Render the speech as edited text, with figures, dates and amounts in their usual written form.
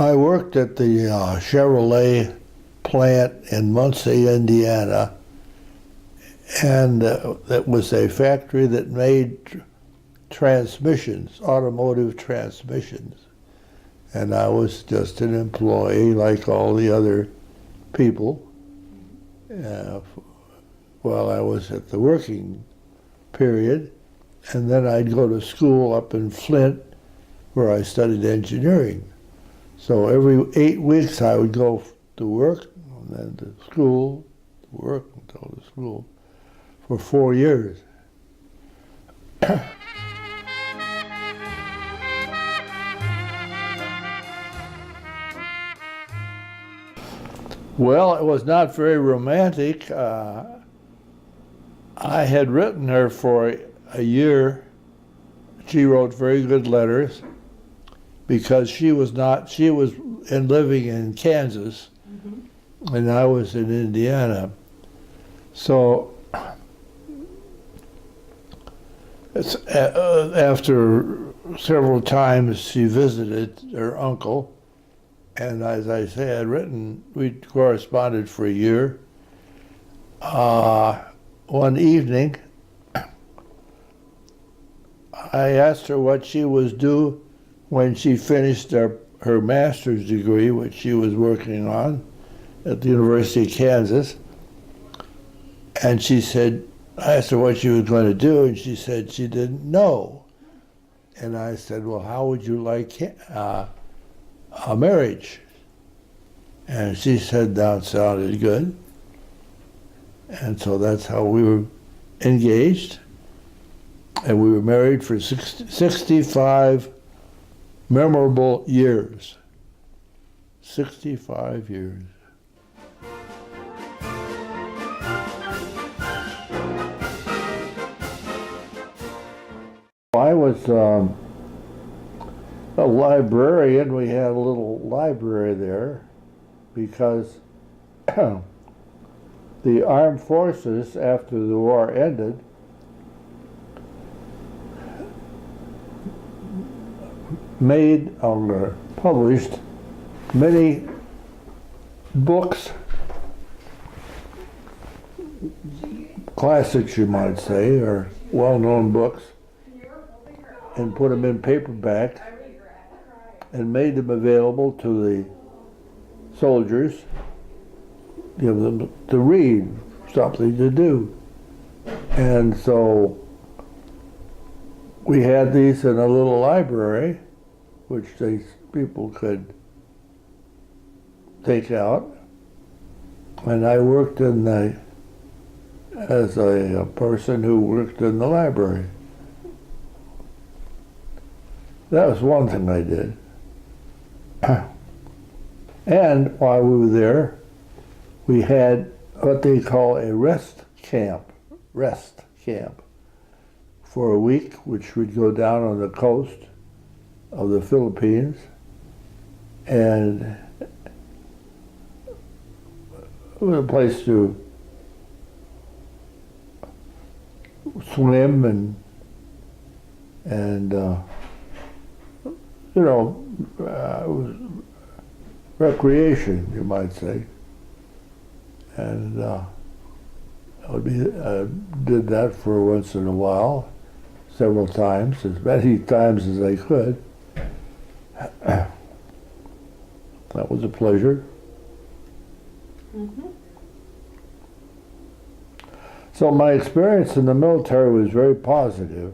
I worked at the Chevrolet plant in Muncie, Indiana, and that was a factory that made transmissions, automotive transmissions. And I was just an employee like all the other people while I was at the working period. And then I'd go to school up in Flint where I studied engineering. So every 8 weeks I would go to work and then to school, to work and go to school for 4 years. Well, it was not very romantic. I had written her for a year. She wrote very good letters because she was living in Kansas, and I was in Indiana. So after several times she visited her uncle, and as I say, we corresponded for a year. One evening, I asked her what she was due when she finished her master's degree, which she was working on at the University of Kansas. And she said, I asked her what she was going to do, and she said she didn't know. And I said, well, how would you like a marriage? And she said that sounded good. And so that's how we were engaged. And we were married for 65 memorable years. 65 years. I was a librarian. We had a little library there because the armed forces, after the war ended, made or published many books, classics you might say, or well-known books, and put them in paperback and made them available to the soldiers, give them to read, something to do. And so we had these in a little library, which people could take out. And I worked as a person who worked in the library. That was one thing I did. And while we were there, we had what they call a rest camp, for a week, which would go down on the coast of the Philippines, and it was a place to swim and it was recreation, you might say. And did that for once in a while, several times, as many times as I could. That was a pleasure. Mm-hmm. So my experience in the military was very positive.